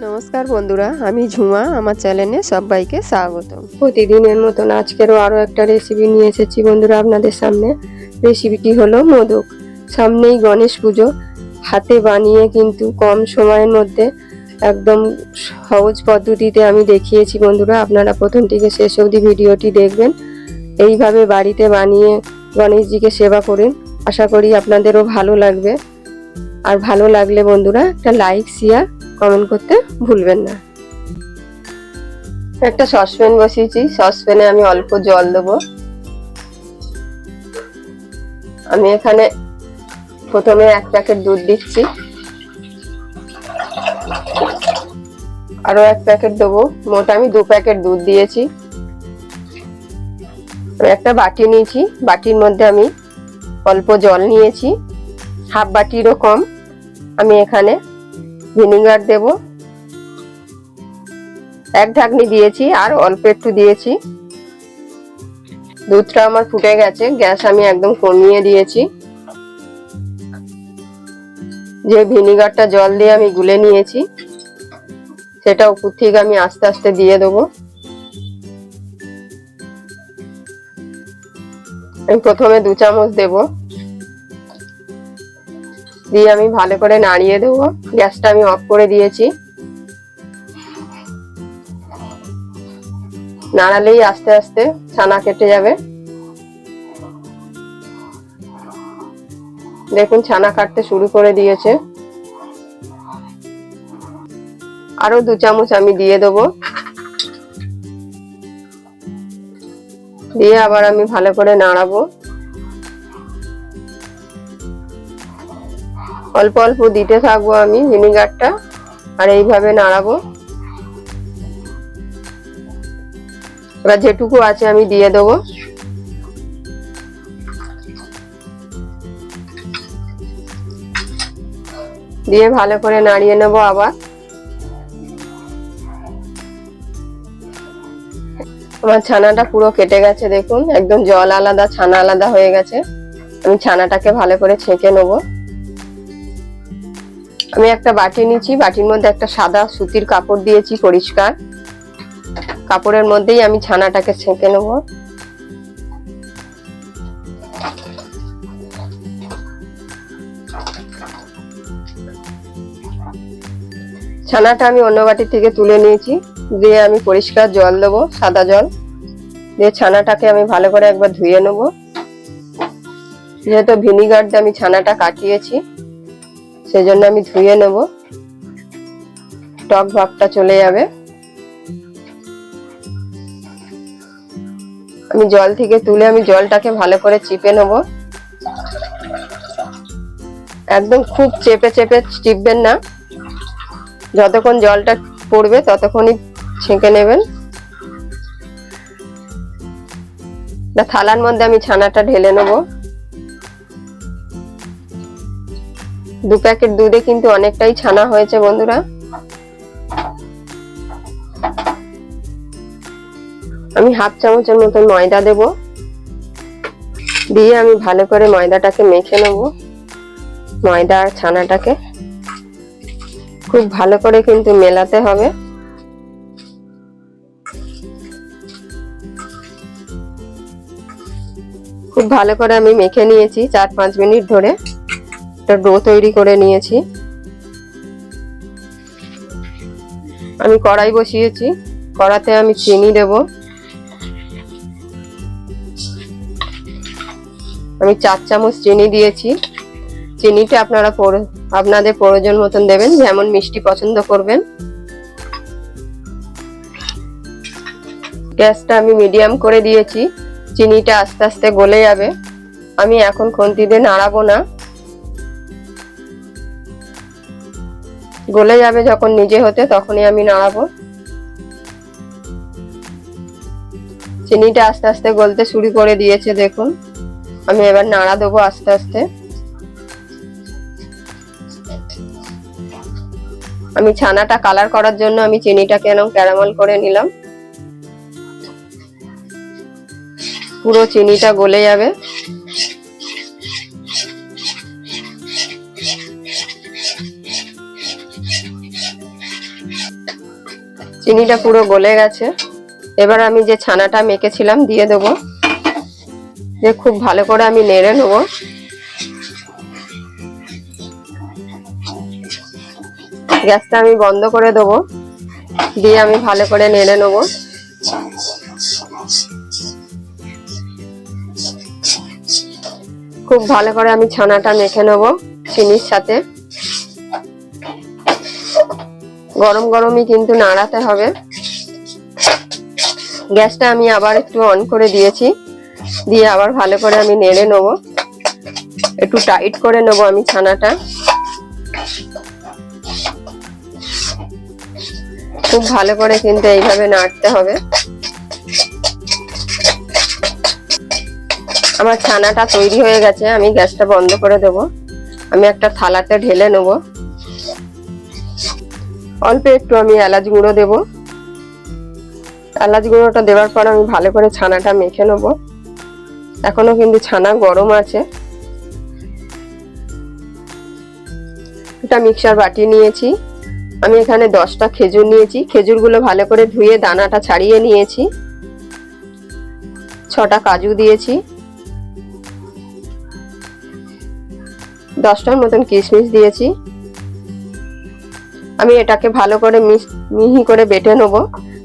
নমস্কার বন্ধুরা, আমি ঝুমা। আমার চ্যানেলে সবাইকে স্বাগত। প্রতিদিনের মতন আজকেরও আরও একটা রেসিপি নিয়ে এসেছি বন্ধুরা আপনাদের সামনে। রেসিপিটি হলো মোদক। সামনেই গণেশ পুজো, হাতে বানিয়ে কিন্তু কম সময়ের মধ্যে একদম সহজ পদ্ধতিতে আমি দেখিয়েছি বন্ধুরা। আপনারা প্রথম থেকে শেষ অবধি ভিডিওটি দেখবেন। এইভাবে বাড়িতে বানিয়ে গণেশজিকে সেবা করুন, আশা করি আপনাদেরও ভালো লাগবে। আর ভালো লাগলে বন্ধুরা একটা লাইক, শেয়ার, কমেন্ট করতে ভুলবেন না। একটা সসপ্যান বসিয়েছি, সসপ্যানে আমি অল্প জল দেবো। আমি এখানে প্রথমে 1 প্যাকেট দুধ দিচ্ছি, আরো 1 প্যাকেট দেবো। মোট আমি 2 প্যাকেট দুধ দিয়েছি। একটা বাটি নিয়েছি, বাটির মধ্যে আমি অল্প জল নিয়েছি, হাফ বাটিরও কম। আমি এখানে ভিনিগার দেব, 1 ঢাকনি দিয়েছি, আর অল্প একটু দিয়েছি। দুধটা আমার ফুটে গেছে, গ্যাস আমি একদম কমিয়ে দিয়েছি। যে ভিনিগারটা জল দিয়ে আমি গুলে নিয়েছি সেটা উপর থেকে আমি আস্তে আস্তে দিয়ে দেবো। আমি প্রথমে 2 চামচ দেব, দিয়ে আমি ভালো করে নাড়িয়ে দেবো। গ্যাসটা আমি অফ করে দিয়েছি। নাড়ালেই আস্তে আস্তে ছানা কেটে যাবে। দেখুন ছানা কাটতে শুরু করে দিয়েছে। আরো 2 চামচ আমি দিয়ে দেবো, দিয়ে আবার আমি ভালো করে নাড়াবো। অল্প অল্প দিতে থাকবো আমি ভিনিগারটা, আর এইভাবে নাড়াবো। এবার যেটুকু আছে আমি দিয়ে দেবো। দিয়ে ভালো করে নাড়িয়ে নেব আবার। আমার ছানাটা পুরো কেটে গেছে, দেখুন একদম জল আলাদা ছানা আলাদা হয়ে গেছে। আমি ছানাটাকে ভালো করে ছেঁকে নেব। আমি একটা বাটি নিয়েছি, বাটির মধ্যে একটা সাদা সুতির কাপড় দিয়েছি পরিষ্কার। কাপড়ের মধ্যেই আমি ছানাটাকে ছেঁকে নেব। ছানাটা আমি অন্য বাটি থেকে তুলে নিয়েছি, দিয়ে আমি পরিষ্কার জল দেবো, সাদা জল দিয়ে ছানাটাকে আমি ভালো করে একবার ধুয়ে নেব। যেহেতু ভিনিগার দিয়ে আমি ছানাটা কাটিয়েছি সেজন্য আমি ধুয়ে নেব, টক ভাবটা চলে যাবে। আমি জল থেকে তুলে আমি জলটাকে ভালো করে চিপে নেব। একদম খুব চেপে চেপে চিপবেন না, যতক্ষণ জলটা পড়বে ততক্ষণই ছেঁকে নেবেন। থালার মধ্যে আমি ছানাটা ঢেলে নেব। 2 প্যাকেট দুধে কিন্তু অনেকটাই ছানা হয়েছে বন্ধুরা। আমি হাফ চামচের মতো ময়দা দেব, দিয়ে আমি ভালো করে ময়দাটাকে মেখে নেব। ময়দা আর ছানাটাকে খুব ভালো করে কিন্তু মেলাতে হবে। খুব ভালো করে আমি মেখে নিয়েছি, 4-5 মিনিট ধরে একটা ডো তৈরি করে নিয়েছি। আমি কড়াই বসিয়েছি, কড়াতে আমি চিনি দেব। আমি 4 চামচ চিনি দিয়েছি। চিনিটা আপনারা আপনাদের প্রয়োজন মতন দেবেন, যেমন মিষ্টি পছন্দ করবেন। গ্যাসটা আমি মিডিয়াম করে দিয়েছি, চিনিটা আস্তে আস্তে গলে যাবে। আমি এখন খুন্তি দিয়ে নাড়াবো না, গলে যাবে যখন নিজে হতে তখনই আমি নাড়াবো। চিনিটা আস্তে আস্তে গলতে শুরু করে দিয়েছে, দেখুন। আমি এবার নাড়া দেবো আস্তে আস্তে। আমি ছানাটা কালার করার জন্য আমি চিনিটাকে এরকম ক্যারামেল করে নিলাম। পুরো চিনিটা গলে যাবে। চিনিটা পুরো গলে গেছে। এবার আমি যে ছানাটা মেখেছিলাম দিয়ে দেবো, দিয়ে খুব ভালো করে আমি নেড়ে নেবো। গ্যাসটা আমি বন্ধ করে দেবো, দিয়ে আমি ভালো করে নেড়ে নেবো। খুব ভালো করে আমি ছানাটা মেখে নেবো চিনির সাথে। গরম গরমই কিন্তু নাড়াতে হবে। গ্যাসটা আমি আবার একটু অন করে দিয়েছি, দিয়ে আবার ভালো করে আমি নেড়ে নেবো। একটু টাইট করে নেবো আমি ছানাটা। খুব ভালো করে কিন্তু এইভাবে নাড়তে হবে। আমার ছানাটা তৈরি হয়ে গেছে, আমি গ্যাসটা বন্ধ করে দেবো। আমি একটা থালাতে ঢেলে নেবো। অল্প একটু আমি এলাচ গুঁড়ো দেবো। এলাচ গুঁড়োটা দেওয়ার পর আমি ভালো করে ছানাটা মেখে নেবো। এখনো কিন্তু ছানা গরম আছে। একটা মিক্সার বাটি নিয়েছি, আমি এখানে 10টা খেজুর নিয়েছি। খেজুরগুলো ভালো করে ধুয়ে দানাটা ছাড়িয়ে নিয়েছি। 6টা কাজু দিয়েছি, 10টার মতন কিশমিশ দিয়েছি। আমি এটাকে ভালো করে মিহি করে বেটে নেবো।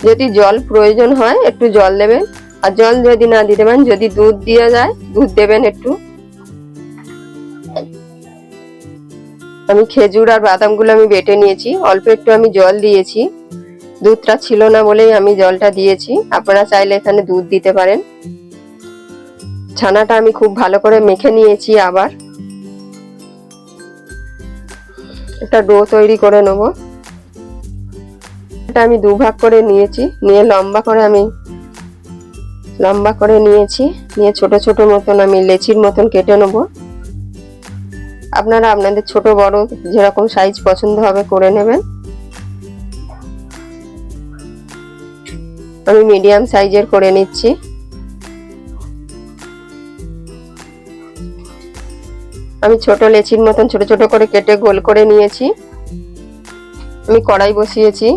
যদি জল প্রয়োজন হয় একটু জল দেবেন, আর জল যদি না দিতে পারেন, যদি দুধ দিয়ে যায় দুধ দেবেন একটু। আমি খেজুর আর বাদামগুলো আমি বেটে নিয়েছি, অল্প একটু আমি জল দিয়েছি। দুধটা ছিল না বলেই আমি জলটা দিয়েছি, আপনারা চাইলে এখানে দুধ দিতে পারেন। ছানাটা আমি খুব ভালো করে মেখে নিয়েছি। আবার একটা ডো তৈরি করে নেব। এটা আমি 2 ভাগ করে নিয়েছি, নিয়ে লম্বা করে নিয়েছি। নিয়ে ছোট ছোট মতন আমি লেচির মতন কেটে নেব। আপনারা আপনাদের ছোট বড় যেরকম সাইজ পছন্দ হবে করে নেবেন। আমি মিডিয়াম সাইজের করে নিচ্ছি। আমি ছোট লেচির মতন ছোট ছোট করে কেটে গোল করে নিয়েছি। আমি কড়াই বসিয়েছি,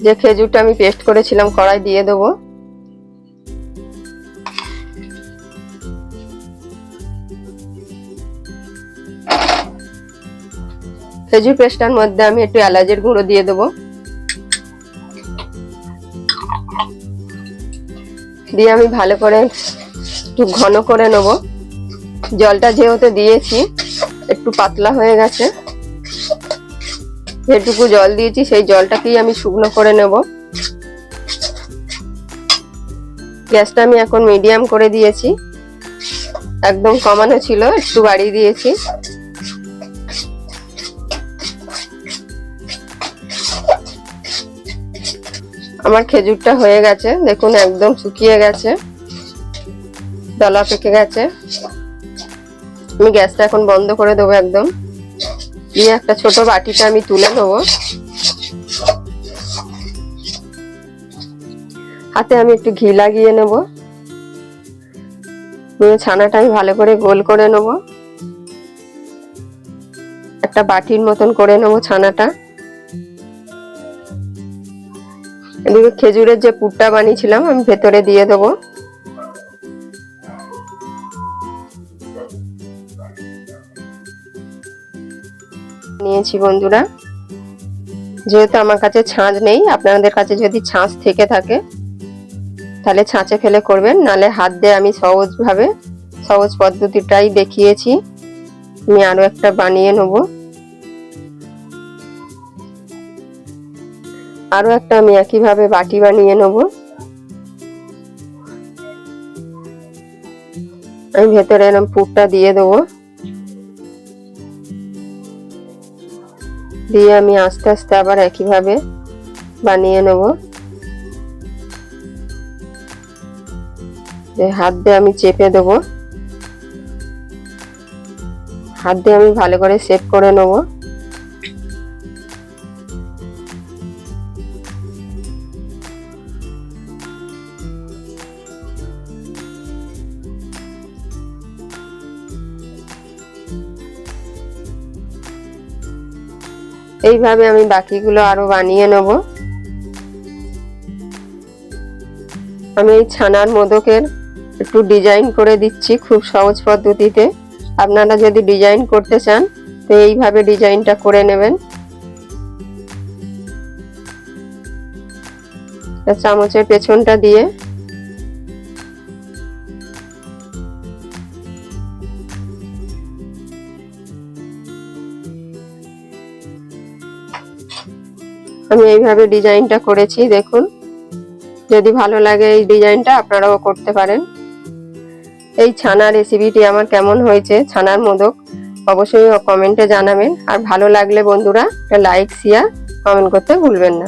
যে খেজুরটা আমি পেস্ট করেছিলাম কড়াই দিয়ে দেবো। খেজুর পেস্টটার মধ্যে আমি একটু এলাচের গুঁড়ো দিয়ে দেবো, দিয়ে আমি ভালো করে একটু ঘন করে নেব। জলটা যেহেতু দিয়েছি একটু পাতলা হয়ে গেছে, যেটুকু জল দিয়েছি সেই জলটাকেই আমি শুকনো করে নেব। গ্যাসটা আমি এখন মিডিয়াম করে দিয়েছি, একদম কমানো ছিল, একটু বাড়িয়ে দিয়েছি। আমার খেজুরটা হয়ে গেছে, দেখুন একদম শুকিয়ে গেছে, দলা পেকে গেছে। আমি গ্যাসটা এখন বন্ধ করে দেবো একদম, দিয়ে একটা ছোট বাটিতে আমি তুলে নেবো। হাতে আমি একটু ঘি লাগিয়ে নেব, নিয়ে ছানাটা আমি ভালো করে গোল করে নেব। একটা বাটির মতন করে নেব ছানাটা। এদিকে খেজুরের যে পুরটা বানিয়েছিলাম আমি ভেতরে দিয়ে দেবো। নিয়েছি বন্ধুরা, যেহেতু আমার কাছে ছাঁচ নেই, আপনাদের কাছে যদি ছাঁচ থেকে থাকে তাহলে ছাঁচে ফেলে করবেন, নালে হাত দিয়ে আমি সহজ পদ্ধতিটাই দেখিয়েছি। আমি আরো একটা বানিয়ে নেব। আরো একটা আমি একইভাবে বাটি বানিয়ে নেব। আমি ভেতরে এরকম পুরটা দিয়ে দেবো, দিয়ে আমি আস্তে আস্তে আবার একইভাবে বানিয়ে নেব। হাত দিয়ে আমি চেপে দেবো, হাত দিয়ে আমি ভালো করে সেট করে নেব। এইভাবে আমি বাকিগুলো আরো বানিয়ে নেব। আমি এই ছানার মোদকের একটু ডিজাইন করে দিচ্ছি খুব সহজ পদ্ধতিতে। আপনারা যদি ডিজাইন করতে চান তো এইভাবে ডিজাইনটা করে নেবেন। চামচের পেছনটা দিয়ে আমি এইভাবে ডিজাইনটা করেছি, দেখুন। যদি ভালো লাগে এই ডিজাইনটা আপনারাও করতে পারেন। এই ছানা রেসিপিটি আমার কেমন হয়েছে, ছানার মোদক, অবশ্যই কমেন্টে জানাবেন। আর ভালো লাগলে বন্ধুরা একটা লাইক শেয়ার কমেন্ট করতে ভুলবেন না।